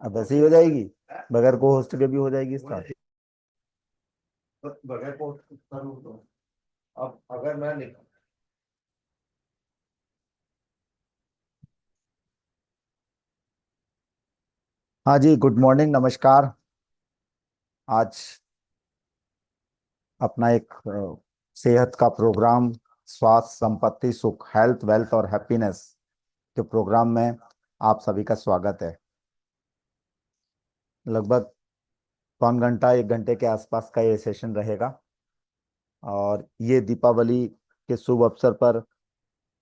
अब ऐसे ही हो जाएगी, बगैर को होस्ट के भी हो जाएगी स्टार्ट। बगैर को करूँ तो अब अगर मैं हाँ जी, गुड मॉर्निंग, नमस्कार। आज अपना एक सेहत का प्रोग्राम, स्वास्थ्य, संपत्ति, सुख, हेल्थ, वेल्थ और हैप्पीनेस के प्रोग्राम में आप सभी का स्वागत है। लगभग पौन घंटा, एक घंटे के आसपास का ये सेशन रहेगा और ये दीपावली के शुभ अवसर पर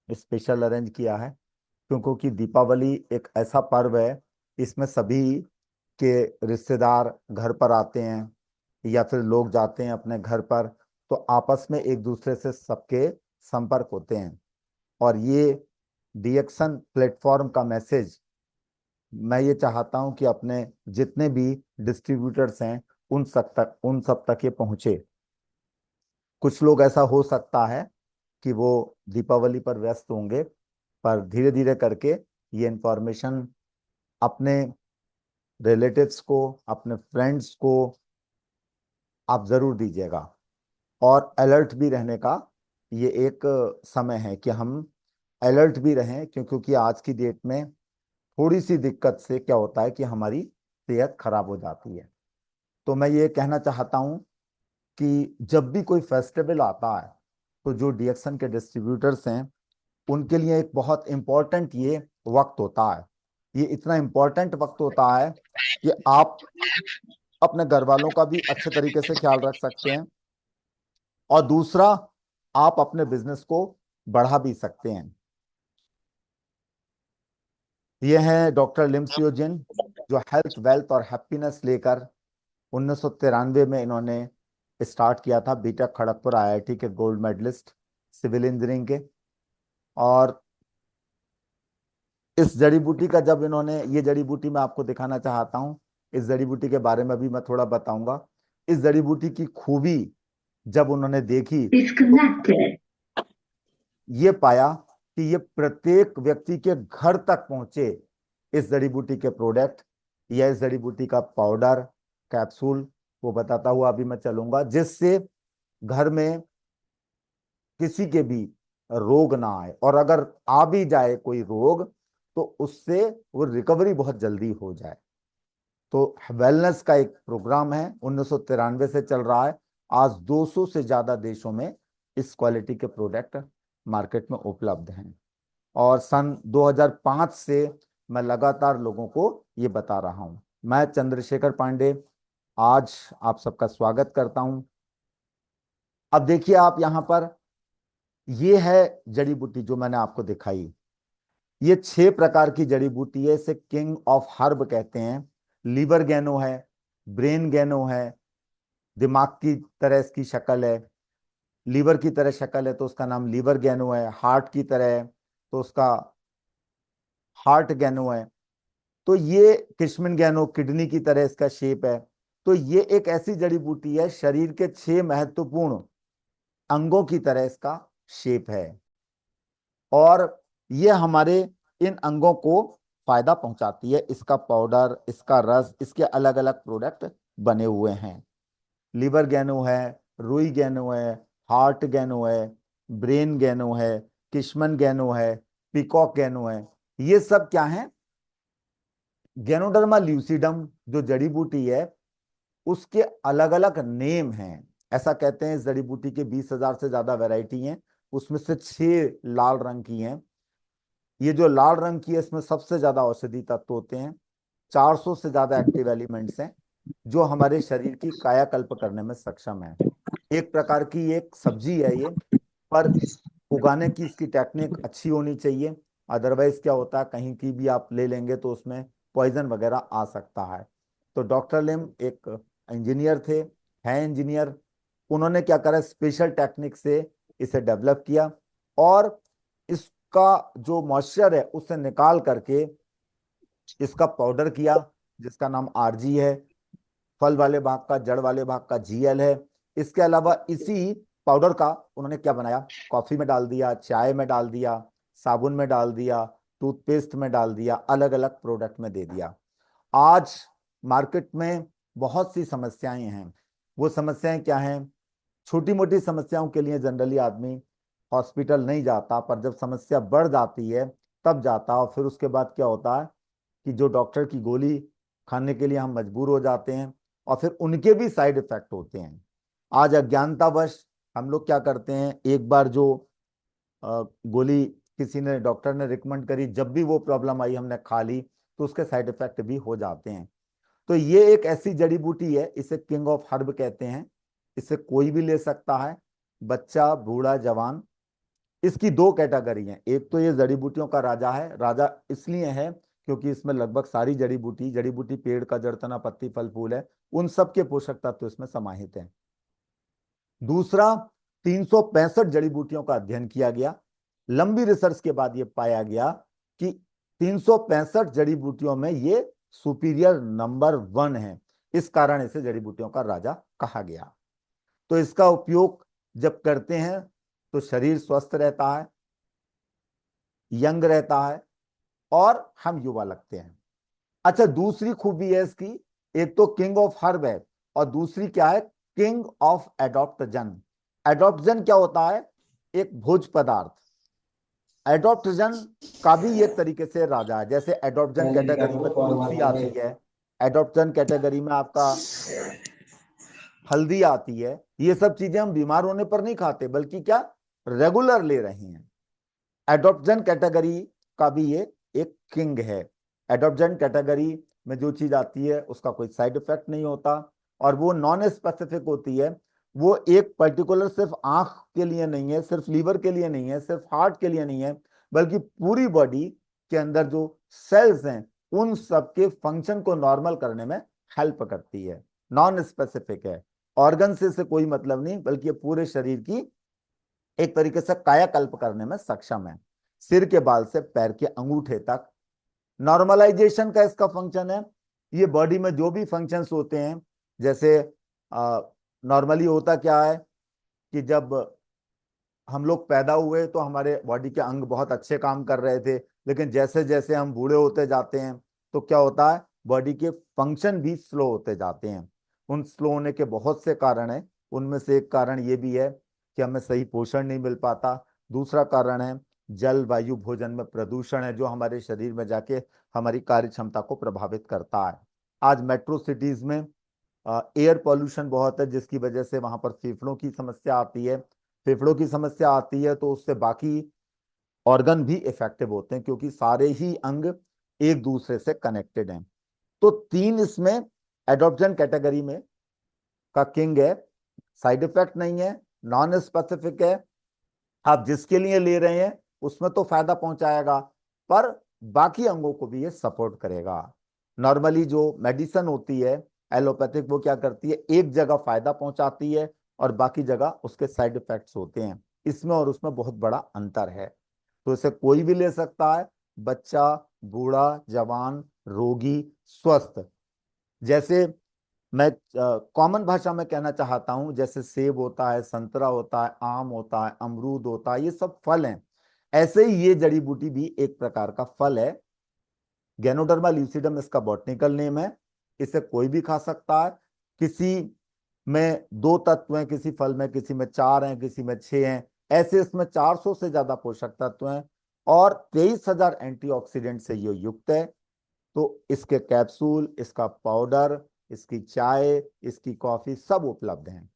स्पेशल अरेंज किया है, क्योंकि दीपावली एक ऐसा पर्व है, इसमें सभी के रिश्तेदार घर पर आते हैं या फिर लोग जाते हैं अपने घर पर, तो आपस में एक दूसरे से सबके संपर्क होते हैं। और ये डीएक्सन प्लेटफॉर्म का मैसेज मैं ये चाहता हूं कि अपने जितने भी डिस्ट्रीब्यूटर्स हैं उन सब तक ये पहुंचे। कुछ लोग ऐसा हो सकता है कि वो दीपावली पर व्यस्त होंगे, पर धीरे धीरे करके ये इंफॉर्मेशन अपने रिलेटिव्स को, अपने फ्रेंड्स को आप जरूर दीजिएगा। और अलर्ट भी रहने का ये एक समय है कि हम अलर्ट भी रहें, क्योंकि आज की डेट में थोड़ी सी दिक्कत से क्या होता है कि हमारी सेहत खराब हो जाती है। तो मैं ये कहना चाहता हूँ कि जब भी कोई फेस्टिवल आता है तो जो डीएक्सन के डिस्ट्रीब्यूटर्स हैं उनके लिए एक बहुत इंपॉर्टेंट ये वक्त होता है। ये इतना इंपॉर्टेंट वक्त होता है कि आप अपने घर वालों का भी अच्छे तरीके से ख्याल रख सकते हैं और दूसरा, आप अपने बिजनेस को बढ़ा भी सकते हैं। ये हैं डॉक्टर लिम सियोजिन, जो हेल्थ, वेल्थ और हैप्पीनेस लेकर 1993 में इन्होंने स्टार्ट किया था, बीटेक खड़गपुर आईआईटी के गोल्ड मेडलिस्ट सिविल इंजीनियरिंग के। और इस जड़ी बूटी का जब इन्होंने, ये जड़ी बूटी मैं आपको दिखाना चाहता हूँ, इस जड़ी बूटी के बारे में भी मैं थोड़ा बताऊंगा। इस जड़ी बूटी की खूबी जब उन्होंने देखी तो ये पाया कि ये प्रत्येक व्यक्ति के घर तक पहुंचे। इस जड़ी बूटी के प्रोडक्ट या इस जड़ी बूटी का पाउडर, कैप्सूल, वो बताता हुआ अभी मैं चलूंगा, जिससे घर में किसी के भी रोग ना आए, और अगर आ भी जाए कोई रोग तो उससे वो रिकवरी बहुत जल्दी हो जाए। तो वेलनेस का एक प्रोग्राम है, 1993 से चल रहा है। आज 200 से ज्यादा देशों में इस क्वालिटी के प्रोडक्ट मार्केट में उपलब्ध हैं। और सन 2005 से मैं लगातार लोगों को ये बता रहा हूं। मैं चंद्रशेखर पांडे आज आप सबका स्वागत करता हूं। अब देखिए आप यहां पर, ये है जड़ी बूटी जो मैंने आपको दिखाई। ये 6 प्रकार की जड़ी बूटी है, इसे किंग ऑफ हर्ब कहते हैं। लीवर गैनो है, ब्रेन गैनो है, दिमाग की तरह इसकी शक्ल है, लीवर की तरह शक्ल है तो उसका नाम लीवर गैनो है, हार्ट की तरह है तो उसका हार्ट गैनो है। तो ये किशमिन गैनो, किडनी की तरह इसका शेप है। तो ये एक ऐसी जड़ी बूटी है, शरीर के 6 महत्वपूर्ण अंगों की तरह इसका शेप है, और ये हमारे इन अंगों को फायदा पहुंचाती है। इसका पाउडर, इसका रस, इसके अलग अलग प्रोडक्ट बने हुए हैं। लिवर गैनो है, रुई गैनो है, हार्ट गैनो है, ब्रेन गैनो है, किशमन गैनो है, पिकॉक गैनो है। ये सब क्या है? गैनोडर्मा ल्यूसिडम जो जड़ी बूटी है उसके अलग अलग नेम हैं। ऐसा कहते हैं इस जड़ी बूटी के 20,000 से ज्यादा वैरायटी हैं, उसमें से 6 लाल रंग की हैं। ये जो लाल रंग की है इसमें सबसे ज्यादा औषधि तत्व होते हैं, 400 से ज्यादा एक्टिव एलिमेंट्स हैं जो हमारे शरीर की कायाकल्प करने में सक्षम है। एक प्रकार की एक सब्जी है ये, पर उगाने की इसकी टेक्निक अच्छी होनी चाहिए। अदरवाइज क्या होता है, कहीं की भी आप ले लेंगे तो उसमें पॉइजन वगैरह आ सकता है। तो डॉक्टर लिम एक इंजीनियर थे, हैं इंजीनियर। उन्होंने क्या करा, स्पेशल टेक्निक से इसे डेवलप किया और इसका जो मॉइस्चर है उसे निकाल करके इसका पाउडर किया, जिसका नाम आरजी है। फल वाले भाग का, जड़ वाले भाग का जीएल है। इसके अलावा इसी पाउडर का उन्होंने क्या बनाया, कॉफी में डाल दिया, चाय में डाल दिया, साबुन में डाल दिया, टूथपेस्ट में डाल दिया, अलग अलग प्रोडक्ट में दे दिया। आज मार्केट में बहुत सी समस्याएं हैं। वो समस्याएं क्या हैं? छोटी मोटी समस्याओं के लिए जनरली आदमी हॉस्पिटल नहीं जाता, पर जब समस्या बढ़ जाती है तब जाता है। और फिर उसके बाद क्या होता है कि जो डॉक्टर की गोली खाने के लिए हम मजबूर हो जाते हैं और फिर उनके भी साइड इफेक्ट होते हैं। आज अज्ञानतावश हम लोग क्या करते हैं, एक बार जो गोली किसी ने, डॉक्टर ने रिकमेंड करी, जब भी वो प्रॉब्लम आई हमने खा ली तो उसके साइड इफेक्ट भी हो जाते हैं। तो ये एक ऐसी जड़ी बूटी है, इसे किंग ऑफ हर्ब कहते हैं। इसे कोई भी ले सकता है, बच्चा, बूढ़ा, जवान। इसकी दो कैटेगरी हैं। एक तो ये जड़ी बूटियों का राजा है। राजा इसलिए है क्योंकि इसमें लगभग सारी जड़ी बूटी पेड़ का जड़, तना, पत्ती, फल, फूल है, उन सब के पोषक तत्व इसमें समाहित हैं। दूसरा, 365 जड़ी बूटियों का अध्ययन किया गया। लंबी रिसर्च के बाद ये पाया गया कि 365 जड़ी बूटियों में ये सुपीरियर नंबर 1 है। इस कारण इसे जड़ी बूटियों का राजा कहा गया। तो इसका उपयोग जब करते हैं तो शरीर स्वस्थ रहता है, यंग रहता है और हम युवा लगते हैं। अच्छा, दूसरी खूबी है इसकी, एक तो किंग ऑफ हर्ब है और दूसरी क्या है, किंग ऑफ एडॉप्टजन। एडॉप्टजन क्या होता है? एक भोज पदार्थ। एडॉप्टजन का भी एक तरीके से राजा है। जैसे एडॉप्टजन कैटेगरी में तुलसी आती है, एडॉप्टजन कैटेगरी में आपका हल्दी आती है। ये सब चीजें हम बीमार होने पर नहीं खाते, बल्कि क्या, रेगुलर ले रहे हैं। एडॉप्टजन कैटेगरी का भी ये एक किंग है। एडॉप्टजन कैटेगरी में जो चीज आती है उसका कोई साइड इफेक्ट नहीं होता और वो नॉन स्पेसिफिक होती है। वो एक पर्टिकुलर सिर्फ आंख के लिए नहीं है, सिर्फ लीवर के लिए नहीं है, सिर्फ हार्ट के लिए नहीं है, बल्कि पूरी बॉडी के अंदर जो सेल्स हैं उन सबके फंक्शन को नॉर्मल करने में हेल्प करती है। नॉन स्पेसिफिक है, ऑर्गन से इसे कोई मतलब नहीं, बल्कि ये पूरे शरीर की एक तरीके से कायाकल्प करने में सक्षम है। सिर के बाल से पैर के अंगूठे तक नॉर्मलाइजेशन का इसका फंक्शन है। ये बॉडी में जो भी फंक्शंस होते हैं, जैसे नॉर्मली होता क्या है कि जब हम लोग पैदा हुए तो हमारे बॉडी के अंग बहुत अच्छे काम कर रहे थे, लेकिन जैसे जैसे हम बूढ़े होते जाते हैं तो क्या होता है, बॉडी के फंक्शन भी स्लो होते जाते हैं। उन स्लो होने के बहुत से कारण हैं। उनमें से एक कारण ये भी है कि हमें सही पोषण नहीं मिल पाता। दूसरा कारण है जल, वायु, भोजन में प्रदूषण है, जो हमारे शरीर में जाके हमारी कार्य क्षमता को प्रभावित करता है। आज मेट्रो सिटीज में एयर पॉल्यूशन बहुत है, जिसकी वजह से वहां पर फेफड़ों की समस्या आती है। फेफड़ों की समस्या आती है तो उससे बाकी ऑर्गन भी इफेक्टिव होते हैं, क्योंकि सारे ही अंग एक दूसरे से कनेक्टेड हैं। तो 3 इसमें एडॉप्शन कैटेगरी में का किंग है। साइड इफेक्ट नहीं है, नॉन स्पेसिफिक है, आप जिसके लिए ले रहे हैं उसमें तो फायदा पहुंचाएगा, पर बाकी अंगों को भी ये सपोर्ट करेगा। नॉर्मली जो मेडिसिन होती है एलोपैथिक, वो क्या करती है, एक जगह फायदा पहुंचाती है और बाकी जगह उसके साइड इफेक्ट्स होते हैं। इसमें और उसमें बहुत बड़ा अंतर है। तो इसे कोई भी ले सकता है, बच्चा, बूढ़ा, जवान, रोगी, स्वस्थ। जैसे मैं कॉमन भाषा में कहना चाहता हूं, जैसे सेब होता है, संतरा होता है, आम होता है, अमरूद होता है, ये सब फल हैं। ऐसे ही ये जड़ी बूटी भी एक प्रकार का फल है। गैनोडर्मा ल्यूसिडम इसका बॉटनिकल नेम है। इसे कोई भी खा सकता है। किसी में 2 तत्व हैं, किसी फल में, किसी में 4 हैं, किसी में 6 हैं। ऐसे इसमें 400 से ज्यादा पोषक तत्व हैं और 23,000 एंटीऑक्सीडेंट से ये युक्त है। तो इसके कैप्सूल, इसका पाउडर, इसकी चाय, इसकी कॉफी सब उपलब्ध हैं।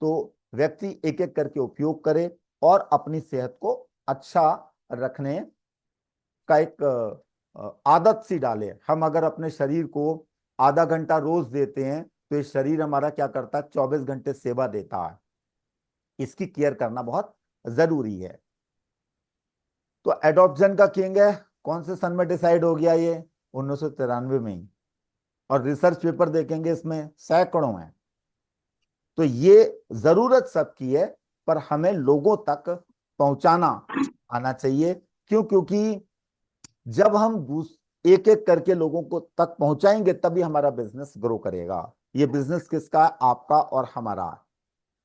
तो व्यक्ति एक एक करके उपयोग करे और अपनी सेहत को अच्छा रखने का एक आदत सी डाले। हम अगर अपने शरीर को आधा घंटा रोज देते हैं तो ये शरीर हमारा क्या करता है, 24 घंटे सेवा देता है। इसकी केयर करना बहुत जरूरी है। तो एडॉप्शन का किंग है, कौन से सन में डिसाइड हो गया ये, 1993 में ही। और रिसर्च पेपर देखेंगे इसमें सैकड़ों हैं। तो ये जरूरत सबकी है, पर हमें लोगों तक पहुंचाना आना चाहिए। क्यों? क्योंकि जब हम एक एक करके लोगों को तक पहुंचाएंगे तभी हमारा बिजनेस ग्रो करेगा। ये बिजनेस किसका है? आपका और हमारा।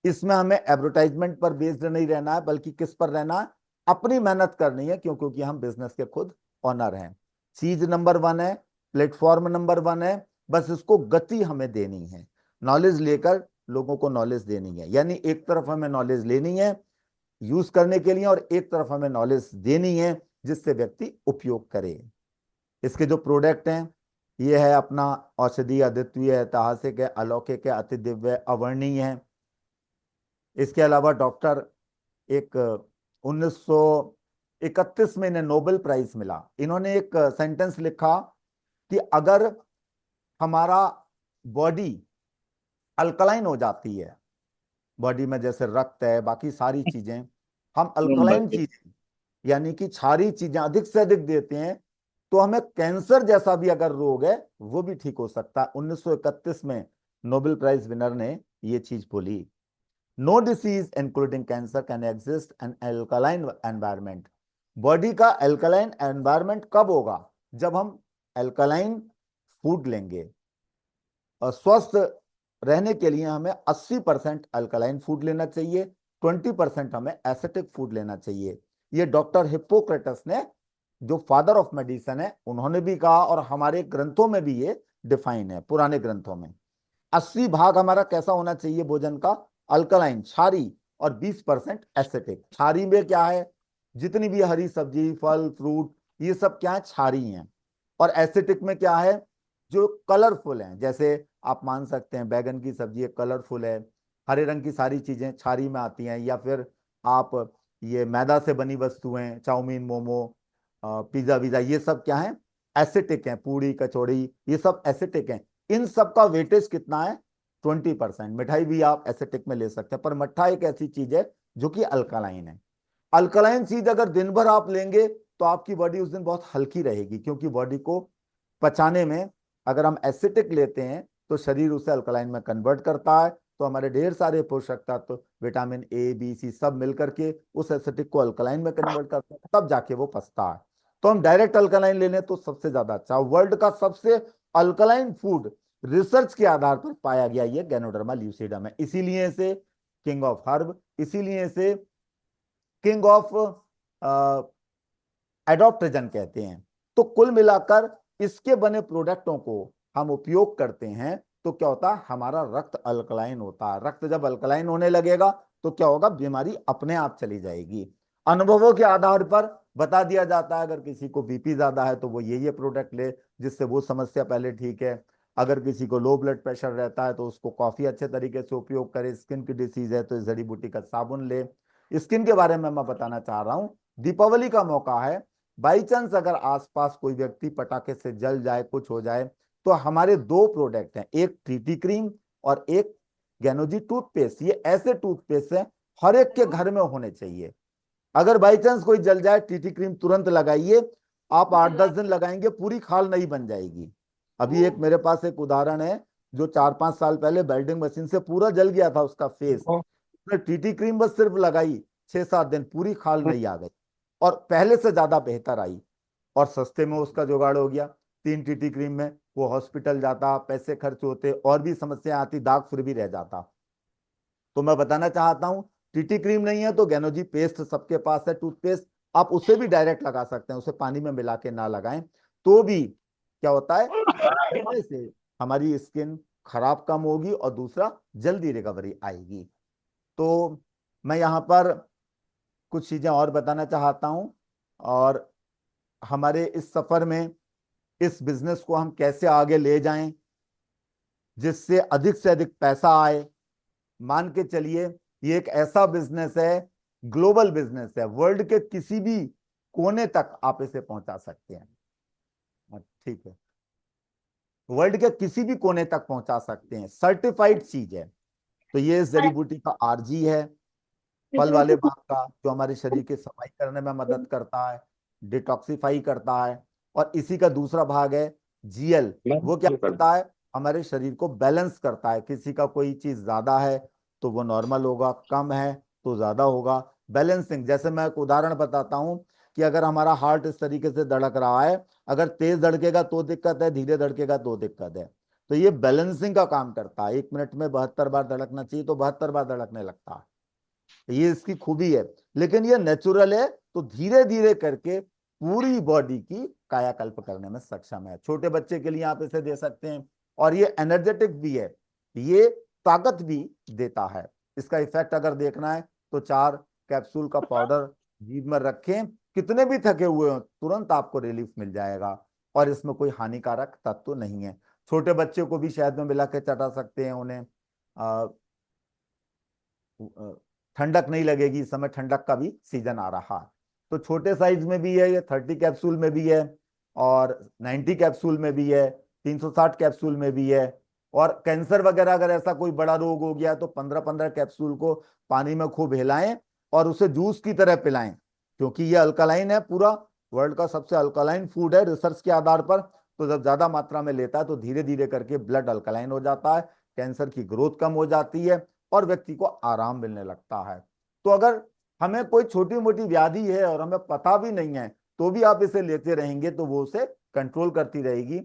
इसमें हमें एडवर्टाइजमेंट पर बेस्ड नहीं रहना है, बल्कि किस पर रहना है? अपनी मेहनत करनी है। क्यों? क्योंकि हम बिजनेस के खुद ऑनर हैं। चीज नंबर वन है, प्लेटफॉर्म नंबर वन है, बस इसको गति हमें देनी है। नॉलेज लेकर लोगों को नॉलेज देनी है, यानी एक तरफ हमें नॉलेज लेनी है यूज करने के लिए, और एक तरफ हमें नॉलेज देनी है जिससे व्यक्ति उपयोग करे। इसके जो प्रोडक्ट हैं, ये है अपना औषधि, अद्वितीय, ऐतिहासिक है, अलौकिक है, अति दिव्य, अवर्णनीय है। इसके अलावा डॉक्टर एक 1931 में इन्हें नोबेल प्राइज मिला। इन्होंने एक सेंटेंस लिखा कि अगर हमारा बॉडी अल्कलाइन हो जाती है, बॉडी में जैसे रक्त है, बाकी सारी चीजें, हम अल्कलाइन चीजें यानी कि क्षारीय चीजें अधिक से अधिक देते हैं, तो हमें कैंसर जैसा भी अगर रोग है वो भी ठीक हो सकता है। 1931 में नोबेल प्राइज विनर ने ये चीज बोली। No disease including cancer can exist an alkaline environment. Body का एल्कलाइन एनवायरमेंट कब होगा? जब हम एल्कलाइन फूड लेंगे। और स्वस्थ रहने के लिए हमें 80% अल्कलाइन फूड लेना चाहिए, 20% हमें एसिटिक फूड लेना चाहिए। ये डॉक्टर हिप्पोक्रेटस ने, जो फादर ऑफ मेडिसिन है, उन्होंने भी कहा, और हमारे ग्रंथों में भी ये डिफाइन है, पुराने ग्रंथों में। 80 भाग हमारा कैसा होना चाहिए भोजन का? अल्कलाइन, क्षारी, और 20% एसिटिक। क्षारी में क्या है? जितनी भी हरी सब्जी, फल, फ्रूट, ये सब क्या है? क्षारी हैं। और एसिटिक में क्या है? जो कलरफुल हैं, जैसे आप मान सकते हैं बैगन की सब्जी एक कलरफुल है, हरे रंग की सारी चीजें क्षारी में आती हैं। या फिर आप ये मैदा से बनी वस्तुएं, चाउमीन, मोमो, पिज्जा वीजा, ये सब क्या है? एसिटिक हैं। पूड़ी, कचौड़ी, ये सब एसिटिक हैं। इन सब का वेटेज कितना है? 20%। मिठाई भी आप एसिटिक में ले सकते हैं, पर मट्ठा एक ऐसी चीज है जो कि अल्कलाइन है। अल्कलाइन चीज अगर दिन भर आप लेंगे तो आपकी बॉडी उस दिन बहुत हल्की रहेगी, क्योंकि बॉडी को पचाने में अगर हम एसिटिक लेते हैं तो शरीर उसे अल्कलाइन में कन्वर्ट करता है। तो हमारे ढेर सारे पोषक तत्व, विटामिन ए, बी, सी, सब मिलकर के उस एसिटिक को अल्कलाइन में कन्वर्ट करते हैं, तब जाके वो पचता है। तो हम डायरेक्ट अल्कलाइन ले लें तो सबसे ज्यादा अच्छा। वर्ल्ड का सबसे अल्कलाइन फूड रिसर्च के आधार पर पाया गया ये गैनोडर्मा ल्यूसिडम है। इसीलिए इसे किंग ऑफ हर्ब, इसीलिए इसे किंग ऑफ एडॉप्टोजन कहते हैं। तो कुल मिलाकर इसके बने प्रोडक्टों को हम उपयोग करते हैं तो क्या होता है? हमारा रक्त अल्कलाइन होता है। रक्त जब अल्कलाइन होने लगेगा तो क्या होगा? बीमारी अपने आप चली जाएगी। अनुभवों के आधार पर बता दिया जाता है, अगर किसी को बीपी ज्यादा है तो वो ये प्रोडक्ट ले, जिससे वो समस्या पहले ठीक है। अगर किसी को लो ब्लड प्रेशर रहता है तो उसको कॉफी अच्छे तरीके से उपयोग करे। स्किन की डिसीज है तो इस जड़ी बूटी का साबुन ले। स्किन के बारे में मैं बताना चाह रहा हूं, दीपावली का मौका है, बाई चांस अगर आसपास कोई व्यक्ति पटाखे से जल जाए, कुछ हो जाए, तो हमारे दो प्रोडक्ट हैं, एक टीटी क्रीम और एक गैनोजी टूथपेस्ट। ये ऐसे टूथपेस्ट हैं हर एक के घर में होने चाहिए। अगर बाई चांस कोई जल जाए, टीटी क्रीम तुरंत लगाइए। आप 8-10 दिन लगाएंगे, पूरी खाल नहीं बन जाएगी। अभी एक मेरे पास एक उदाहरण है, जो 4-5 साल पहले वेल्डिंग मशीन से पूरा जल गया था उसका फेस। उसने टीटी क्रीम बस सिर्फ लगाई, 6-7 दिन पूरी खाल नहीं आ गई, और पहले से ज्यादा बेहतर आई। और सस्ते में उसका जुगाड़ हो गया। 3 टीटी क्रीम में वो हॉस्पिटल जाता, पैसे खर्च होते, और भी समस्या आती, दाग फिर भी रह जाता। तो मैं बताना चाहता हूं, टीटी क्रीम नहीं है तो गैनोजी पेस्ट सबके पास है, टूथपेस्ट। आप उसे भी डायरेक्ट लगा सकते हैं, उसे पानी में मिला के ना लगाएं तो भी क्या होता है? लगाने से हमारी स्किन खराब कम होगी और दूसरा जल्दी रिकवरी आएगी। तो मैं यहाँ पर कुछ चीजें और बताना चाहता हूं, और हमारे इस सफर में इस बिजनेस को हम कैसे आगे ले जाएं जिससे अधिक से अधिक पैसा आए, मान के चलिए ये एक ऐसा बिजनेस है, ग्लोबल बिजनेस है, वर्ल्ड के किसी भी कोने तक आप इसे पहुंचा सकते हैं। ठीक है, वर्ल्ड के किसी भी कोने तक पहुंचा सकते हैं, सर्टिफाइड चीज है। तो ये इस जड़ी बूटी का आरजी है, फल वाले भाग का, जो हमारे शरीर की सफाई करने में मदद करता है, डिटॉक्सिफाई करता है। और इसी का दूसरा भाग है जीएल, वो क्या करता है, हमारे शरीर को बैलेंस करता है। किसी का कोई चीज ज्यादा है तो वो नॉर्मल होगा, कम है तो ज्यादा होगा। बैलेंसिंग, जैसे मैं एक उदाहरण बताता हूं कि अगर हमारा हार्ट इस तरीके से धड़क रहा है, अगर तेज धड़केगा तो दिक्कत है, धीरे धड़केगा तो दिक्कत है। तो ये बैलेंसिंग का काम करता है। 1 मिनट में 72 बार धड़कना चाहिए तो 72 बार धड़कने लगता है। ये इसकी खूबी है। लेकिन ये नेचुरल है, तो धीरे धीरे करके पूरी बॉडी की कायाकल्प करने में सक्षम है। छोटे बच्चे के लिए आप इसे दे सकते हैं। और ये एनर्जेटिक भी है, ये ताकत भी देता है। इसका इफेक्ट अगर देखना है तो 4 कैप्सूल का पाउडर जीभ में रखें, कितने भी थके हुए हो तुरंत आपको रिलीफ मिल जाएगा। और इसमें कोई हानिकारक तत्व नहीं है। छोटे बच्चे को भी शहद में मिला के चटा सकते हैं, उन्हें ठंडक नहीं लगेगी। इस समय ठंडक का भी सीजन आ रहा है। तो छोटे साइज में भी है, ये 30 कैप्सूल में भी है, और 90 कैप्सूल में भी है, 360 कैप्सूल में भी है। और कैंसर वगैरह अगर ऐसा कोई बड़ा रोग हो गया तो 15-15 कैप्सूल को पानी में खूब हिलाएं और उसे जूस की तरह पिलाएं, क्योंकि ये अल्कलाइन है। पूरा वर्ल्ड का सबसे अल्कलाइन फूड है रिसर्च के आधार पर। तो जब ज्यादा मात्रा में लेता है तो धीरे धीरे करके ब्लड अल्कलाइन हो जाता है, कैंसर की ग्रोथ कम हो जाती है और व्यक्ति को आराम मिलने लगता है। तो अगर हमें कोई छोटी मोटी व्याधि है और हमें पता भी नहीं है, तो भी आप इसे लेते रहेंगे तो वो उसे कंट्रोल करती रहेगी।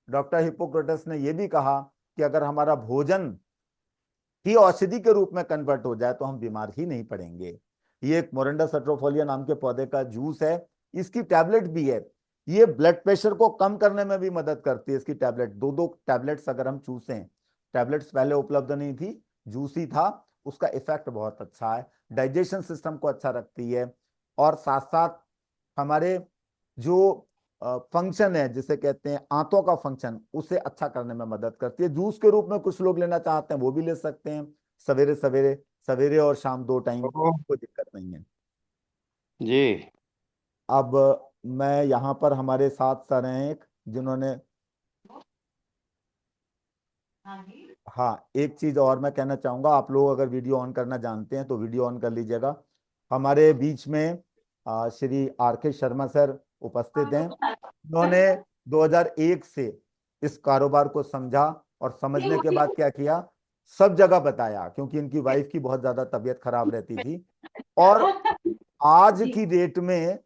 डॉक्टर हिप्पोक्रेटस ने यह भी कहा कि अगर हमारा भोजन ही औषधि के रूप में कन्वर्ट हो जाए तो हम बीमार ही नहीं पड़ेंगे। ये एक मोरिंडा सट्रोफोलिया नाम के पौधे का जूस है, इसकी टैबलेट भी है। ये ब्लड प्रेशर को कम करने में भी मदद करती है। इसकी टैबलेट, 2-2 टैबलेट्स अगर हम चूसें, टैबलेट्स पहले उपलब्ध नहीं थी, जूस ही था, उसका इफेक्ट बहुत अच्छा है, डाइजेशन सिस्टम को अच्छा रखती है। और साथ साथ हमारे जो फंक्शन है, जिसे कहते हैं आंतों का फंक्शन, उसे अच्छा करने में मदद करती है। जूस के रूप में कुछ लोग लेना चाहते हैं वो भी ले सकते हैं, सवेरे सवेरे, सवेरे और शाम 2 टाइम, ओ, कोई दिक्कत नहीं है। जी। अब मैं यहाँ पर हमारे साथ सर हैं एक, जिन्होंने, हाँ एक चीज और मैं कहना चाहूंगा, आप लोग अगर वीडियो ऑन करना जानते हैं तो वीडियो ऑन कर लीजिएगा। हमारे बीच में श्री आर के शर्मा सर उपस्थित हैं। उन्होंने 2001 से इस कारोबार को समझा और समझने के बाद क्या किया, सब जगह बताया, क्योंकि इनकी वाइफ की बहुत ज्यादा तबीयत खराब रहती थी। और आज की डेट में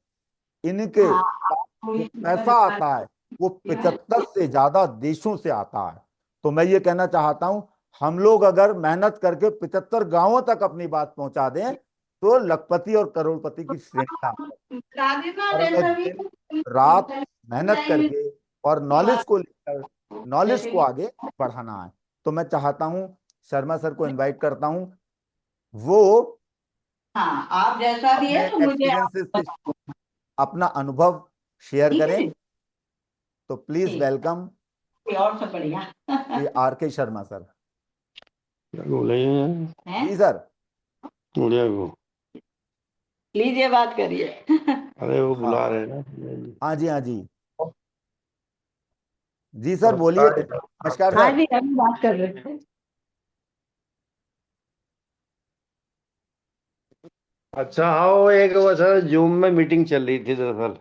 इनके जो पैसा आता है वो 75 से ज्यादा देशों से आता है। तो मैं ये कहना चाहता हूं, हम लोग अगर मेहनत करके 75 गांवों तक अपनी बात पहुंचा दें तो लखपति और करोड़पति की श्रेणी में आ सकते हैं। और हमें दिन रात मेहनत करके और नॉलेज को लेकर, नॉलेज को आगे बढ़ाना है। तो मैं चाहता हूं, शर्मा सर को इनवाइट करता हूं, वो हाँ, आप जैसा भी अपने है तो मुझे आप एक्सपीरियंसेस से बताओ। अपना अनुभव शेयर ठीक करें। है। तो प्लीज ठीक वेलकम है, और सब बढ़िया। Shri R K Sharma sir. क्या बोले हैं? हैं? जी सर। मुड़िया को। लीजिए, बात करिए। अरे वो हाँ बुला रहे हैं ना। हाँ जी, हाँ जी। जी सर बोलिए, नमस्कार। नमस्कार हाँ सर। जी, हम बात कर रहे थे। अच्छा, हाँ वो एक बस जूम में मीटिंग चल रही थी दरअसल।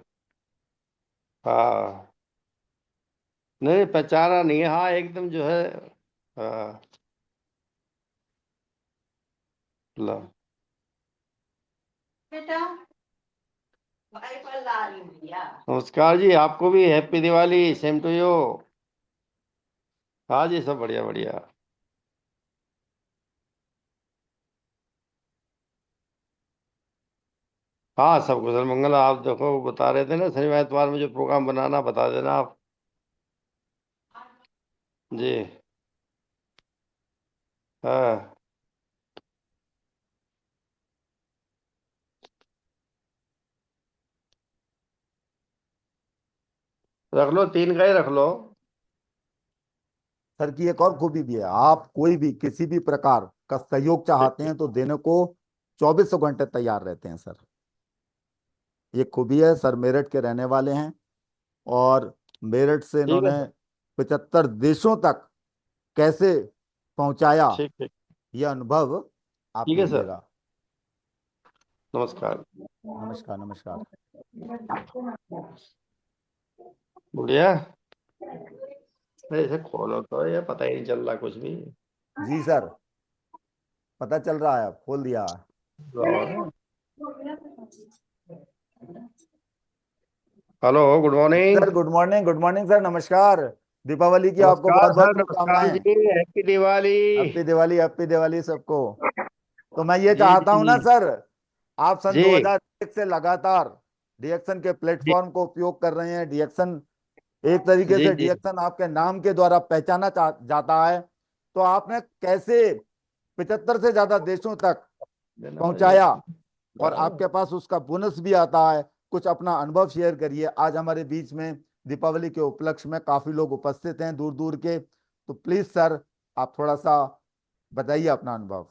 हाँ। नहीं पहचाना नहीं है, हाँ एकदम जो है। हाँ। ला। बेटा, भाई पर ला रही हूँ भैया। नमस्कार जी, आपको भी happy Diwali, same to you. हाँ जी, सब बढ़िया बढ़िया। हाँ सब कुशल मंगल। आप देखो बता रहे थे ना, शनिवार इतवार में जो प्रोग्राम बनाना बता देना आप। जी। हाँ रख लो, 3 गाय रख लो। सर की एक और खूबी भी है, आप कोई भी किसी भी प्रकार का सहयोग चाहते हैं तो देने को 24 घंटे तैयार रहते हैं सर। ये खूबी है सर, मेरठ के रहने वाले हैं और मेरठ से ठीक इन्होंने है सर। 75 देशों तक कैसे पहुंचाया, ठीक ठीक। यह अनुभव आप ठीक है सर। लीजिएगा। नमस्कार। नमस्कार नमस्कार। बढ़िया। ऐसे खोलो तो ये पता ही नहीं चल रहा कुछ भी। जी सर, पता चल रहा है, खोल दिया। और hello, good morning. Sir good morning, good morning sir, नमस्कार। दीपावली की आपको नमस्कार बहुत बहुत सर, नमस्कार शुभकामनाएं। जी, happy Diwali. Happy Diwali, happy Diwali सबको। तो मैं ये जी चाहता हूं ना जी सर, आप सन जी 2001 से लगातार डीएक्शन के जी प्लेटफॉर्म को उपयोग कर रहे हैं। डीएक्शन एक तरीके जी से, जी। डीएक्शन आपके नाम के द्वारा पहचाना जाता है। तो आपने कैसे 75 से ज्यादा देशों तक देना मुझे पहुंचाया और बराबर। आपके पास उसका बोनस भी आता है। कुछ अपना अनुभव शेयर करिए। आज हमारे बीच में दीपावली के उपलक्ष्य में काफी लोग उपस्थित हैं दूर दूर के, तो प्लीज सर आप थोड़ा सा बताइए अपना अनुभव।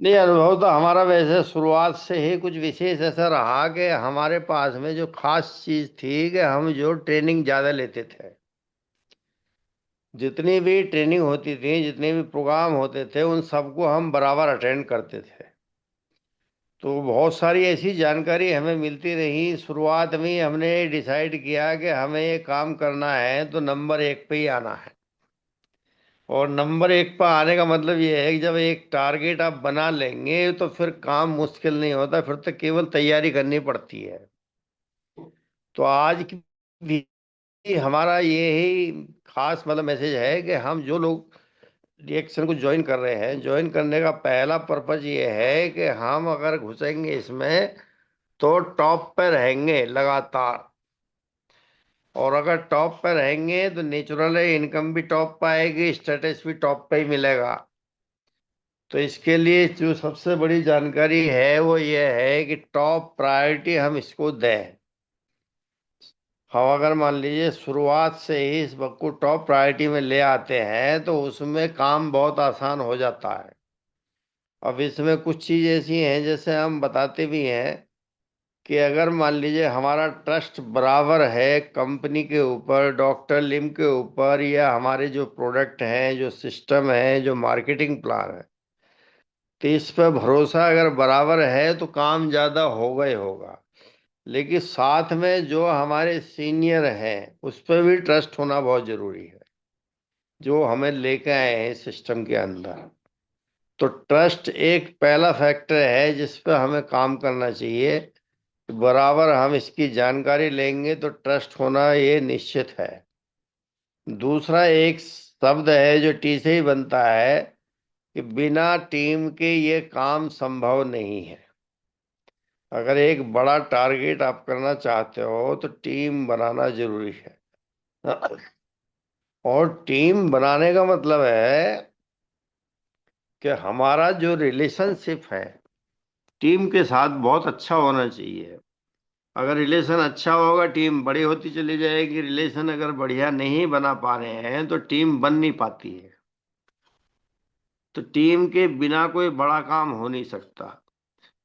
नहीं, अनुभव तो हमारा वैसे शुरुआत से ही कुछ विशेष ऐसा रहा कि हमारे पास में जो खास चीज थी कि हम जो ट्रेनिंग ज्यादा लेते थे। जितनी भी ट्रेनिंग होती थी, जितने भी प्रोग्राम होते थे, उन सबको हम बराबर अटेंड करते थे। तो बहुत सारी ऐसी जानकारी हमें मिलती रही। शुरुआत में ही हमने डिसाइड किया कि हमें ये काम करना है तो नंबर 1 पे ही आना है। और नंबर 1 पर आने का मतलब ये है कि जब एक टारगेट आप बना लेंगे तो फिर काम मुश्किल नहीं होता, फिर तो केवल तैयारी करनी पड़ती है। तो आज की भी हमारा ये ही खास मतलब मैसेज है कि हम जो लोग रिएक्शन को ज्वाइन कर रहे हैं, ज्वाइन करने का पहला पर्पज ये है कि हम अगर घुसेंगे इसमें तो टॉप पे रहेंगे लगातार। और अगर टॉप पे रहेंगे तो नेचुरल इनकम भी टॉप पे आएगी, स्टेटस भी टॉप पे ही मिलेगा। तो इसके लिए जो सबसे बड़ी जानकारी है वो ये है कि टॉप प्रायोरिटी हम इसको दें। हम अगर मान लीजिए शुरुआत से ही इस वक्त को टॉप प्रायोरिटी में ले आते हैं तो उसमें काम बहुत आसान हो जाता है। अब इसमें कुछ चीज ऐसी हैं जैसे हम बताते भी हैं कि अगर मान लीजिए हमारा ट्रस्ट बराबर है कंपनी के ऊपर, डॉक्टर लिम के ऊपर, या हमारे जो प्रोडक्ट हैं, जो सिस्टम है, जो मार्केटिंग प्लान है, तो इस पर भरोसा अगर बराबर है तो काम ज्यादा होगा ही होगा। लेकिन साथ में जो हमारे सीनियर हैं उस पर भी ट्रस्ट होना बहुत जरूरी है, जो हमें लेके आए हैं सिस्टम के अंदर। तो ट्रस्ट एक पहला फैक्टर है जिस पर हमें काम करना चाहिए। बराबर हम इसकी जानकारी लेंगे तो ट्रस्ट होना ये निश्चित है। दूसरा एक शब्द है जो टी से ही बनता है कि बिना टीम के ये काम संभव नहीं है। अगर एक बड़ा टारगेट आप करना चाहते हो तो टीम बनाना जरूरी है। और टीम बनाने का मतलब है कि हमारा जो रिलेशनशिप है टीम के साथ बहुत अच्छा होना चाहिए। अगर रिलेशन अच्छा होगा टीम बड़ी होती चली जाएगी। रिलेशन अगर बढ़िया नहीं बना पा रहे हैं तो टीम बन नहीं पाती है। तो टीम के बिना कोई बड़ा काम हो नहीं सकता।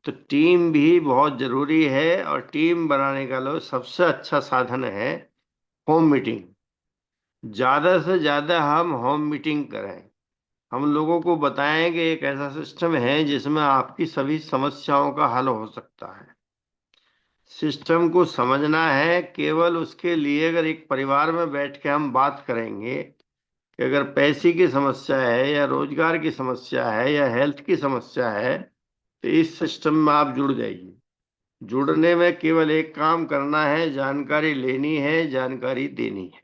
तो टीम भी बहुत जरूरी है। और टीम बनाने का लो सबसे अच्छा साधन है होम मीटिंग। ज्यादा से ज्यादा हम होम मीटिंग करें। हम लोगों को बताएं कि एक ऐसा सिस्टम है जिसमें आपकी सभी समस्याओं का हल हो सकता है। सिस्टम को समझना है। केवल उसके लिए अगर एक परिवार में बैठ के हम बात करेंगे कि अगर पैसे की समस्या है या रोजगार की समस्या है या हेल्थ की समस्या है तो इस सिस्टम में आप जुड़ जाइए। जुड़ने में केवल एक काम करना है, जानकारी लेनी है, जानकारी देनी है।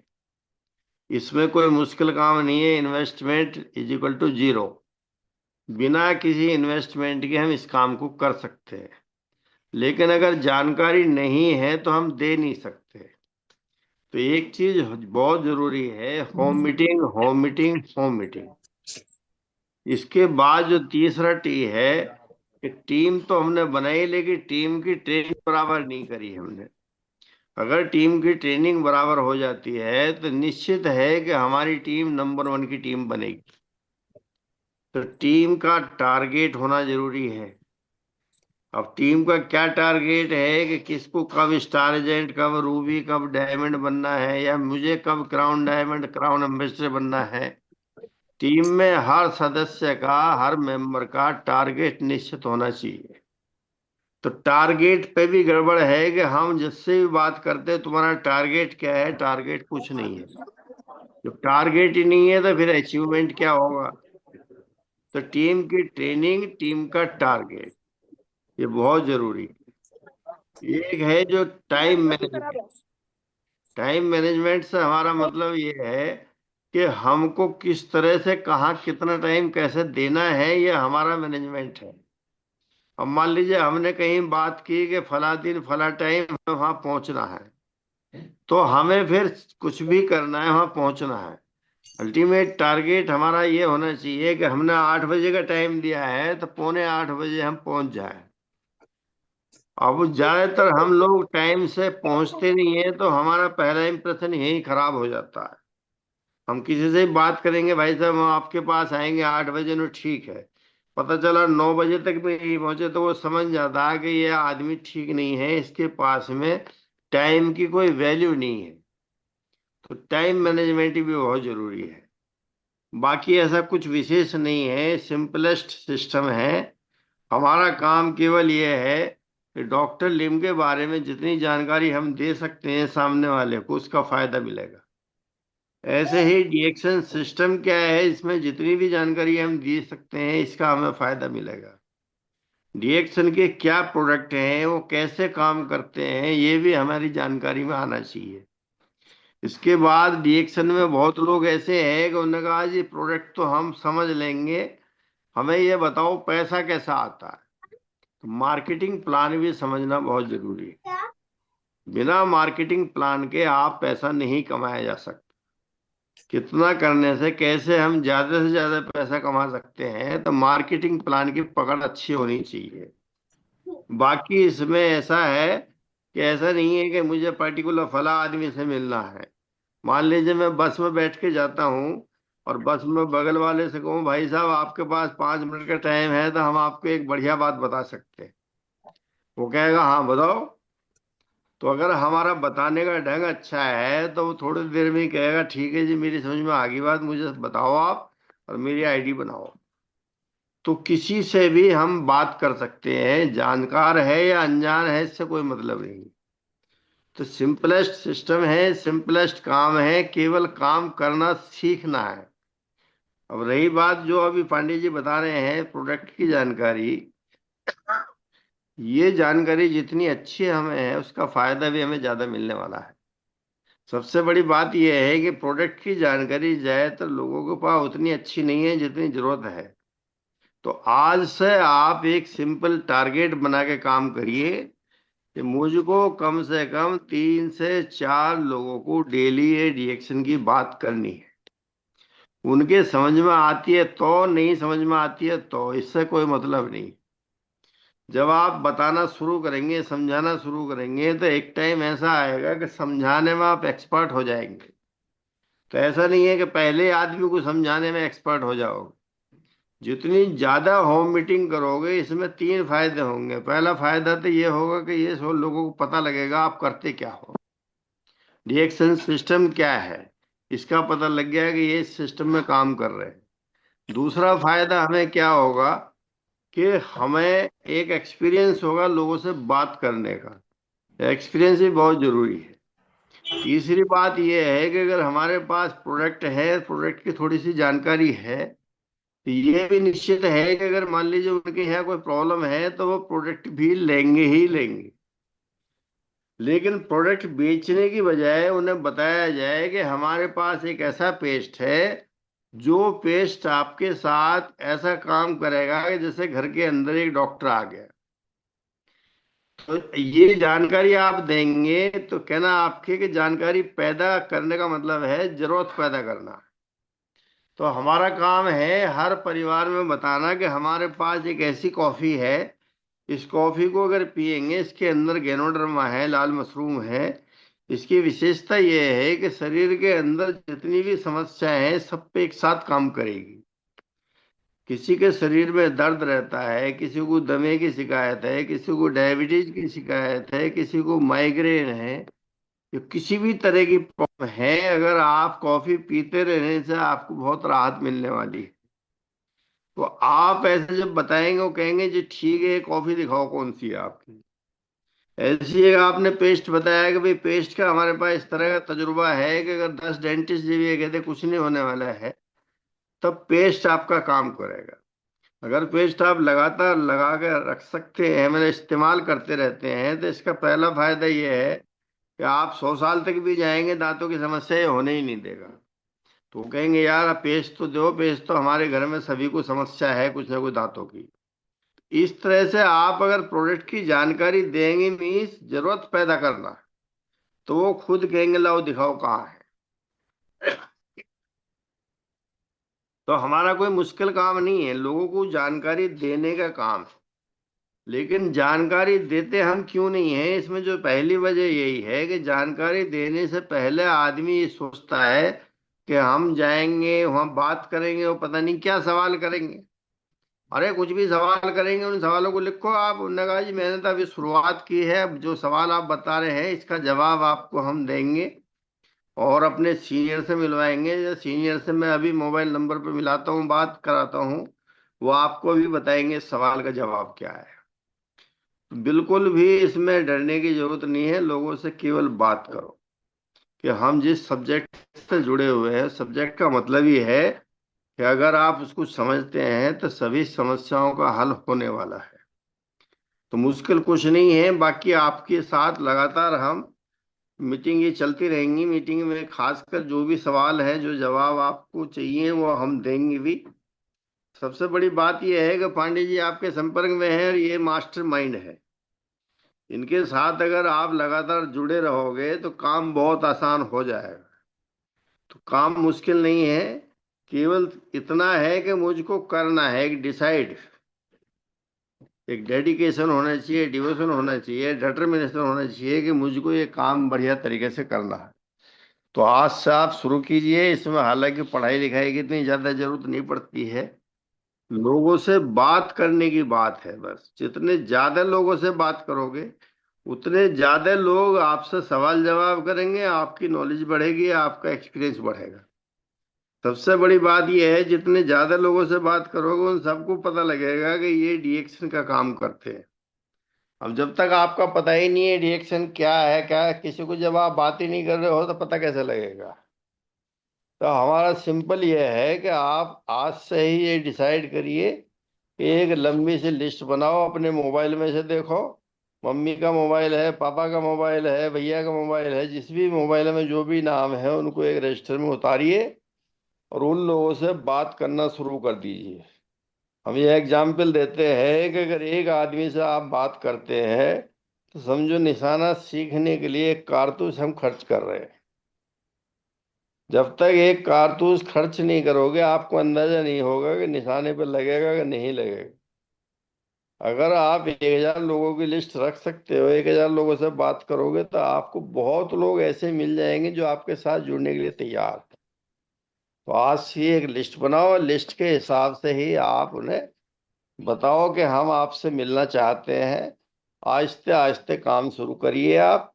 इसमें कोई मुश्किल काम नहीं है। Investment is equal to zero. बिना किसी इन्वेस्टमेंट के हम इस काम को कर सकते हैं। लेकिन अगर जानकारी नहीं है तो हम दे नहीं सकते। तो एक चीज बहुत जरूरी है, home meeting, home meeting, home meeting. इसके बाद जो तीसरा टी है कि टीम तो हमने बनाई लेकिन टीम की ट्रेनिंग बराबर नहीं करी हमने। अगर टीम की ट्रेनिंग बराबर हो जाती है तो निश्चित है कि हमारी टीम नंबर 1 की टीम बनेगी। तो टीम का टारगेट होना जरूरी है। अब टीम का क्या टारगेट है कि किसको कब स्टार एजेंट, कब रूबी, कब डायमंड बनना है, या मुझे कब क्राउन डायमंड, क्राउन एम्बेसडर बनना है। टीम में हर सदस्य का, हर मेंबर का टारगेट निश्चित होना चाहिए। तो टारगेट पे भी गड़बड़ है कि हम जिससे भी बात करते हैं तुम्हारा टारगेट क्या है, टारगेट कुछ नहीं है। जब टारगेट ही नहीं है तो फिर अचीवमेंट क्या होगा। तो टीम की ट्रेनिंग, टीम का टारगेट, ये बहुत जरूरी है। एक है जो टाइम मैनेजमेंट। टाइम मैनेजमेंट से हमारा मतलब ये है कि हमको किस तरह से कहाँ कितना टाइम कैसे देना है, ये हमारा मैनेजमेंट है। अब मान लीजिए हमने कहीं बात की कि फला दिन फला टाइम हमें वहां पहुंचना है, तो हमें फिर कुछ भी करना है, वहां पहुंचना है। अल्टीमेट टारगेट हमारा ये होना चाहिए कि हमने 8 बजे का टाइम दिया है तो 7:45 हम पहुंच जाए। अब ज्यादातर हम लोग टाइम से पहुंचते नहीं है, तो हमारा पहला इंप्रेशन यही खराब हो जाता है। हम किसी से बात करेंगे, भाई साहब हम आपके पास आएंगे 8 बजे, नो ठीक है, पता चला 9 बजे तक भी नहीं पहुंचे, तो वो समझ जाता है कि ये आदमी ठीक नहीं है, इसके पास में टाइम की कोई वैल्यू नहीं है। तो टाइम मैनेजमेंट भी बहुत जरूरी है। बाकी ऐसा कुछ विशेष नहीं है, सिंपलेस्ट सिस्टम है। हमारा काम केवल ये है कि डॉक्टर लिम के बारे में जितनी जानकारी हम दे सकते हैं सामने वाले को, उसका फायदा मिलेगा। ऐसे ही डिएक्शन सिस्टम क्या है, इसमें जितनी भी जानकारी हम दे सकते हैं इसका हमें फायदा मिलेगा। डिएक्शन के क्या प्रोडक्ट हैं, वो कैसे काम करते हैं, ये भी हमारी जानकारी में आना चाहिए। इसके बाद डिएक्शन में बहुत लोग ऐसे हैं कि उन्होंने कहा जी प्रोडक्ट तो हम समझ लेंगे, हमें ये बताओ पैसा कैसा आता है। तो मार्केटिंग प्लान भी समझना बहुत जरूरी है। बिना मार्केटिंग प्लान के आप पैसा नहीं कमाया जा सकता। कितना करने से कैसे हम ज्यादा से ज्यादा पैसा कमा सकते हैं, तो मार्केटिंग प्लान की पकड़ अच्छी होनी चाहिए। बाकी इसमें ऐसा है कि ऐसा नहीं है कि मुझे पर्टिकुलर फला आदमी से मिलना है। मान लीजिए मैं बस में बैठ के जाता हूँ और बस में बगल वाले से कहूँ भाई साहब आपके पास 5 मिनट का टाइम है तो हम आपको एक बढ़िया बात बता सकते हैं। वो कहेगा हाँ बताओ। तो अगर हमारा बताने का ढंग अच्छा है तो वो थोड़ी देर में ही कहेगा ठीक है जी मेरी समझ में आ गई बात, मुझे बताओ आप और मेरी आईडी बनाओ। तो किसी से भी हम बात कर सकते हैं, जानकार है या अनजान है इससे कोई मतलब नहीं। तो सिंपलेस्ट सिस्टम है, सिंपलेस्ट काम है, केवल काम करना सीखना है। अब रही बात जो अभी पांडे जी बता रहे हैं प्रोडक्ट की जानकारी, ये जानकारी जितनी अच्छी हमें है उसका फायदा भी हमें ज्यादा मिलने वाला है। सबसे बड़ी बात यह है कि प्रोडक्ट की जानकारी ज्यादातर लोगों के पास उतनी अच्छी नहीं है जितनी जरूरत है। तो आज से आप एक सिंपल टारगेट बना के काम करिए कि मुझको कम से कम 3 से 4 लोगों को डेली ये रिएक्शन की बात करनी है। उनके समझ में आती है तो, नहीं समझ में आती है तो, इससे कोई मतलब नहीं। जब आप बताना शुरू करेंगे, समझाना शुरू करेंगे, तो एक टाइम ऐसा आएगा कि समझाने में आप एक्सपर्ट हो जाएंगे। तो ऐसा नहीं है कि पहले आदमी को समझाने में एक्सपर्ट हो जाओगे। जितनी ज्यादा होम मीटिंग करोगे इसमें 3 फायदे होंगे। पहला फायदा तो ये होगा कि ये सब लोगों को पता लगेगा आप करते क्या हो, रिएक्शन सिस्टम क्या है, इसका पता लग गया कि ये सिस्टम में काम कर रहे हैं। दूसरा फायदा हमें क्या होगा कि हमें एक एक्सपीरियंस होगा लोगों से बात करने का। एक्सपीरियंस भी बहुत जरूरी है। तीसरी बात यह है कि अगर हमारे पास प्रोडक्ट है, प्रोडक्ट की थोड़ी सी जानकारी है, तो ये भी निश्चित है कि अगर मान लीजिए उनके यहाँ कोई प्रॉब्लम है तो वो प्रोडक्ट भी लेंगे ही लेंगे। लेकिन प्रोडक्ट बेचने की बजाय उन्हें बताया जाए कि हमारे पास एक ऐसा पेस्ट है जो पेस्ट आपके साथ ऐसा काम करेगा कि जैसे घर के अंदर एक डॉक्टर आ गया। तो ये जानकारी आप देंगे तो कहना आपके कि जानकारी पैदा करने का मतलब है जरूरत पैदा करना। तो हमारा काम है हर परिवार में बताना कि हमारे पास एक ऐसी कॉफी है, इस कॉफी को अगर पियेंगे इसके अंदर गैनोडर्मा है, लाल मशरूम है। इसकी विशेषता यह है कि शरीर के अंदर जितनी भी समस्याएं हैं सब पे एक साथ काम करेगी। किसी के शरीर में दर्द रहता है, किसी को दमे की शिकायत है, किसी को डायबिटीज की शिकायत है, किसी को माइग्रेन है, या किसी भी तरह की प्रॉब्लम है, अगर आप कॉफी पीते रहने से आपको बहुत राहत मिलने वाली है। तो आप ऐसे जब बताएंगे वो कहेंगे जी ठीक है, कॉफी दिखाओ कौन सी है आपकी। ऐसी एक आपने पेस्ट बताया कि भाई पेस्ट का हमारे पास इस तरह का तजुर्बा है कि अगर 10 डेंटिस्ट भी ये कहते कुछ नहीं होने वाला है, तब पेस्ट आपका काम करेगा। अगर पेस्ट आप लगातार लगा के रख सकते हैं, मतलब इस्तेमाल करते रहते हैं, तो इसका पहला फायदा ये है कि आप 100 साल तक भी जाएंगे दांतों की समस्या ये होने ही नहीं देगा। तो वो कहेंगे यार आप पेस्ट तो दो, पेस्ट तो हमारे घर में सभी को समस्या है कुछ ना कुछ दांतों की। इस तरह से आप अगर प्रोडक्ट की जानकारी देंगे, मीन्स जरूरत पैदा करना, तो वो खुद कहेंगे लाओ दिखाओ कहाँ है। तो हमारा कोई मुश्किल काम नहीं है, लोगों को जानकारी देने का काम है। लेकिन जानकारी देते हम क्यों नहीं है, इसमें जो पहली वजह यही है कि जानकारी देने से पहले आदमी ये सोचता है कि हम जाएंगे वहां बात करेंगे, वो पता नहीं क्या सवाल करेंगे। अरे कुछ भी सवाल करेंगे, उन सवालों को लिखो आप। उन्होंने कहा जी मैंने तो अभी शुरुआत की है, अब जो सवाल आप बता रहे हैं इसका जवाब आपको हम देंगे और अपने सीनियर से मिलवाएंगे, या सीनियर से मैं अभी मोबाइल नंबर पर मिलाता हूँ, बात कराता हूँ, वो आपको भी बताएंगे इस सवाल का जवाब क्या है। बिल्कुल भी इसमें डरने की जरूरत नहीं है, लोगों से केवल बात करो कि हम जिस सब्जेक्ट से जुड़े हुए हैं, सब्जेक्ट का मतलब ही है कि अगर आप उसको समझते हैं तो सभी समस्याओं का हल होने वाला है। तो मुश्किल कुछ नहीं है। बाकी आपके साथ लगातार हम मीटिंग ये चलती रहेंगी, मीटिंग में खासकर जो भी सवाल है, जो जवाब आपको चाहिए वो हम देंगे भी। सबसे बड़ी बात यह है कि पांडे जी आपके संपर्क में है और ये मास्टर माइंड है। इनके साथ अगर आप लगातार जुड़े रहोगे तो काम बहुत आसान हो जाएगा। तो काम मुश्किल नहीं है, केवल इतना है कि मुझको करना है, एक डिसाइड, एक डेडिकेशन होना चाहिए, डिवोशन होना चाहिए, डिटर्मिनेशन होना चाहिए कि मुझको ये काम बढ़िया तरीके से करना है। तो आज से आप शुरू कीजिए। इसमें हालांकि पढ़ाई लिखाई की इतनी ज्यादा जरूरत नहीं पड़ती है, लोगों से बात करने की बात है बस। जितने ज्यादा लोगों से बात करोगे उतने ज्यादा लोग आपसे सवाल जवाब करेंगे, आपकी नॉलेज बढ़ेगी, आपका एक्सपीरियंस बढ़ेगा। सबसे बड़ी बात यह है जितने ज्यादा लोगों से बात करोगे उन सबको पता लगेगा कि ये डीएक्शन का काम करते हैं। अब जब तक आपका पता ही नहीं है डीएक्शन क्या है, क्या किसी को जब आप बात ही नहीं कर रहे हो तो पता कैसे लगेगा। तो हमारा सिंपल ये है कि आप आज से ही ये डिसाइड करिए, एक लंबी सी लिस्ट बनाओ, अपने मोबाइल में से देखो, मम्मी का मोबाइल है, पापा का मोबाइल है, भैया का मोबाइल है, जिस भी मोबाइल में जो भी नाम है उनको एक रजिस्टर में उतारिए और उन लोगों से बात करना शुरू कर दीजिए। हम ये एग्जाम्पल देते हैं कि अगर एक आदमी से आप बात करते हैं तो समझो निशाना सीखने के लिए एक कारतूस हम खर्च कर रहे हैं। जब तक एक कारतूस खर्च नहीं करोगे आपको अंदाजा नहीं होगा कि निशाने पर लगेगा कि नहीं लगेगा। अगर आप 1,000 लोगों की लिस्ट रख सकते हो, 1,000 लोगों से बात करोगे तो आपको बहुत लोग ऐसे मिल जाएंगे जो आपके साथ जुड़ने के लिए तैयार हैं। तो आज से एक लिस्ट बनाओ, लिस्ट के हिसाब से ही आप उन्हें बताओ कि हम आपसे मिलना चाहते हैं। आहिस्ते आहिस्ते काम शुरू करिए आप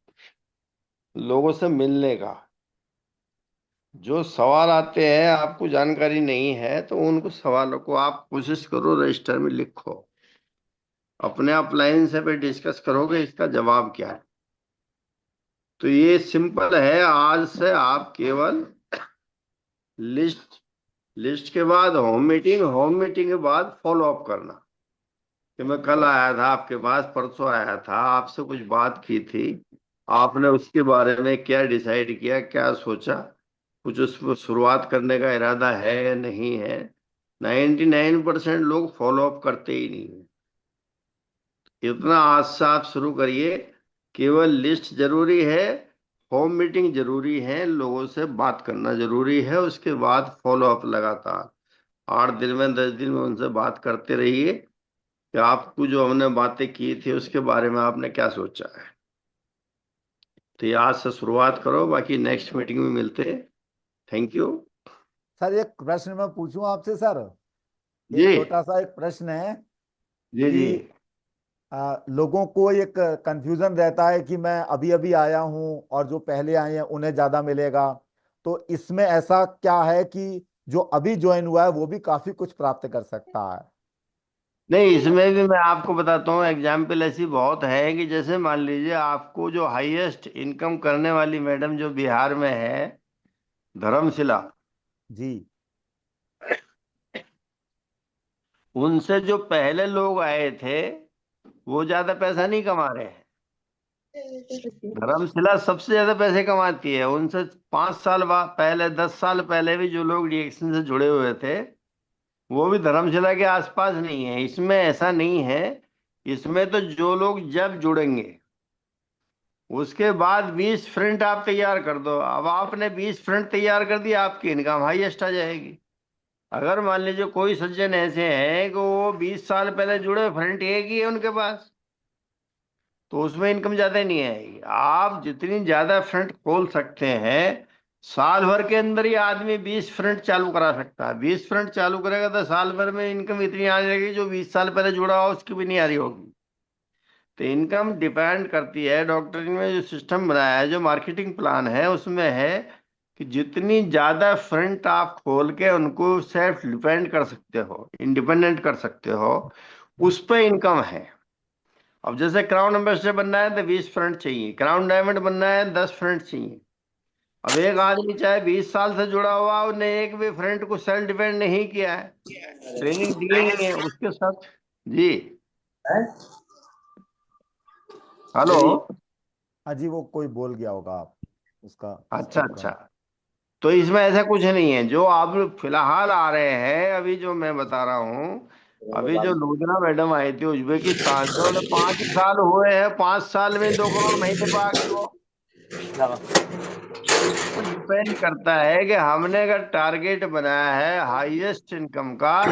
लोगों से मिलने का। जो सवाल आते हैं आपको जानकारी नहीं है तो उनको सवालों को आप कोशिश करो रजिस्टर में लिखो, अपने आप लाइन से पे डिस्कस करोगे इसका जवाब क्या है। तो ये सिंपल है। आज से आप केवल लिस्ट, लिस्ट के बाद होम मीटिंग, होम मीटिंग के बाद फॉलो अप करना कि मैं कल आया था आपके पास, परसों आया था, आपसे कुछ बात की थी, आपने उसके बारे में क्या डिसाइड किया, क्या सोचा, कुछ उस पर शुरुआत करने का इरादा है या नहीं है। 99% लोग फॉलो अप करते ही नहीं है। इतना आज से आप शुरू करिए। केवल लिस्ट जरूरी है, होम मीटिंग जरूरी है, लोगों से बात करना जरूरी है, उसके बाद फॉलो अप लगातार 8 दिन में 10 दिन में उनसे बात करते रहिए कि आपको जो हमने बातें की थी उसके बारे में आपने क्या सोचा है। तो ये आज से शुरुआत करो, बाकी नेक्स्ट मीटिंग में मिलते हैं। Thank you. सर एक प्रश्न मैं पूछूं आपसे सर। जी छोटा सा एक प्रश्न है जी जी। कि लोगों को एक कंफ्यूजन रहता है कि मैं अभी अभी आया हूं और जो पहले आए हैं उन्हें ज्यादा मिलेगा। तो इसमें ऐसा क्या है कि जो अभी ज्वाइन हुआ है वो भी काफी कुछ प्राप्त कर सकता है? नहीं, इसमें भी मैं आपको बताता हूँ, एग्जाम्पल ऐसी बहुत है कि जैसे मान लीजिए आपको जो हाईएस्ट इनकम करने वाली मैडम जो बिहार में है, धर्मशिला, जी। उनसे जो पहले लोग आए थे वो ज्यादा पैसा नहीं कमा रहे हैं। धर्मशिला सबसे ज्यादा पैसे कमाती है। उनसे 5 साल बाद पहले, 10 साल पहले भी जो लोग डीएक्शन से जुड़े हुए थे वो भी धर्मशिला के आसपास नहीं है। इसमें ऐसा नहीं है। इसमें तो जो लोग जब जुड़ेंगे उसके बाद 20 फ्रंट आप तैयार कर दो। अब आपने 20 फ्रंट तैयार कर दिया, आपकी इनकम हाईएस्ट आ जाएगी। अगर मान लीजिए कोई सज्जन ऐसे हैं कि वो 20 साल पहले जुड़े, फ्रंट एक ही है उनके पास, तो उसमें इनकम ज्यादा नहीं आएगी। आप जितनी ज्यादा फ्रंट खोल सकते हैं, साल भर के अंदर ही आदमी 20 फ्रंट चालू करा सकता है। 20 फ्रंट चालू करेगा तो साल भर में इनकम इतनी आ जाएगी जो 20 साल पहले जुड़ा हो उसकी भी नहीं आ रही होगी। तो इनकम डिपेंड करती है, डॉक्टर में जो सिस्टम बनाया है, जो मार्केटिंग प्लान है उसमें है कि जितनी ज्यादा फ्रंट आप खोल के उनको सेल्फ डिपेंड कर सकते हो, इंडिपेंडेंट कर सकते हो, उस पर इनकम है। अब जैसे क्राउन एम्बेसडर बनना है तो 20 फ्रंट चाहिए, क्राउन डायमंड बनना है 10 फ्रंट चाहिए। अब एक आदमी चाहे 20 साल से जुड़ा हुआ, उसने एक भी फ्रंट को सेल्फ डिपेंड नहीं किया है, ट्रेनिंग दी नहीं है उसके साथ। जी। हेलो। हाँ जी, वो कोई बोल गया होगा, आप उसका अच्छा स्किप अच्छा। करो। तो इसमें ऐसा कुछ नहीं है। जो आप फिलहाल आ रहे हैं, अभी जो मैं बता रहा हूँ, अभी जो लुधना मैडम आई थी उज्बेकिस्तान से, उन्हें 5 साल हुए हैं, 5 साल में 2 करोड़ नहीं दे पा गई वो। तो डिपेंड करता है कि हमने अगर टारगेट बनाया है हाईएस्ट इनकम का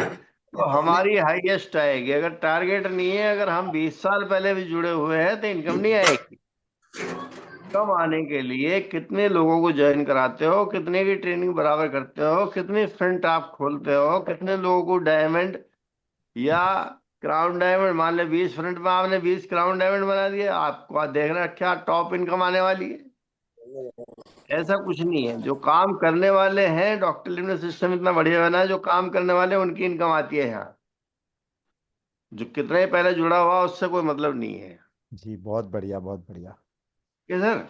तो हमारी हाईएस्ट आएगी। अगर टारगेट नहीं है, अगर हम 20 साल पहले भी जुड़े हुए हैं तो इनकम नहीं आएगी। इनकम आने के लिए कितने लोगों को ज्वाइन कराते हो, कितने की ट्रेनिंग बराबर करते हो, कितने फ्रंट आप खोलते हो, कितने लोगों को डायमंड या क्राउन डायमंड, मान ले 20 फ्रंट में आपने 20 क्राउन डायमंड बना दिए, आपको आज देखना क्या टॉप इनकम आने वाली है। ऐसा कुछ नहीं है। जो काम करने वाले हैं, डॉक्टर लिम ने सिस्टम इतना बढ़िया बना है, जो काम करने वाले हैं उनकी इनकम आती है यहाँ। जो कितने पहले जुड़ा हुआ उससे कोई मतलब नहीं है। जी, बहुत बढ़िया, बहुत बढ़िया। ठीक है सर।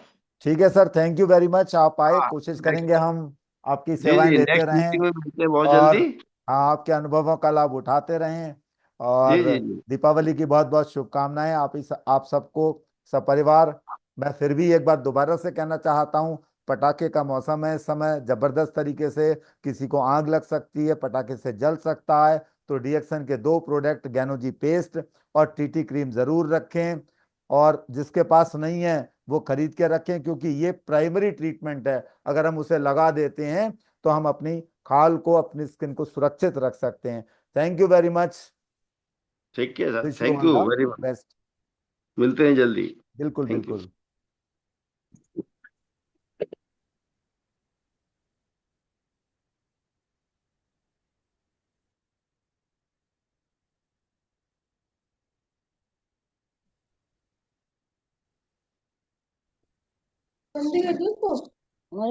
ठीक है sir, thank you very much. आप आए, हाँ। कोशिश करेंगे नेक्स्ट। हम आपकी जी सेवाएं जी, लेते नेक्स्ट रहें। मीटिंग में मिलते हैं बहुत और जल्दी। हाँ, आपके अनुभवों का लाभ उठाते रहें। जी और जी जी। दीपावली की बहुत बहुत शुभकामनाएं आप सबको, सपरिवार। मैं फिर भी एक बार दोबारा से कहना चाहता हूँ, पटाखे का मौसम है, इस समय जबरदस्त तरीके से किसी को आग लग सकती है, पटाखे से जल सकता है। तो डीएक्सन के दो प्रोडक्ट, गैनोजी पेस्ट और टीटी क्रीम जरूर रखें। और जिसके पास नहीं है वो खरीद के रखें, क्योंकि ये प्राइमरी ट्रीटमेंट है। अगर हम उसे लगा देते हैं तो हम अपनी खाल को, अपनी स्किन को सुरक्षित रख सकते हैं। Thank you very much. ठीक है sir, wish you thank all you the very much. Best. मिलते हैं जल्दी। बिल्कुल थैंक यू। बिल्कुल। बंदी कर दूँ इसको?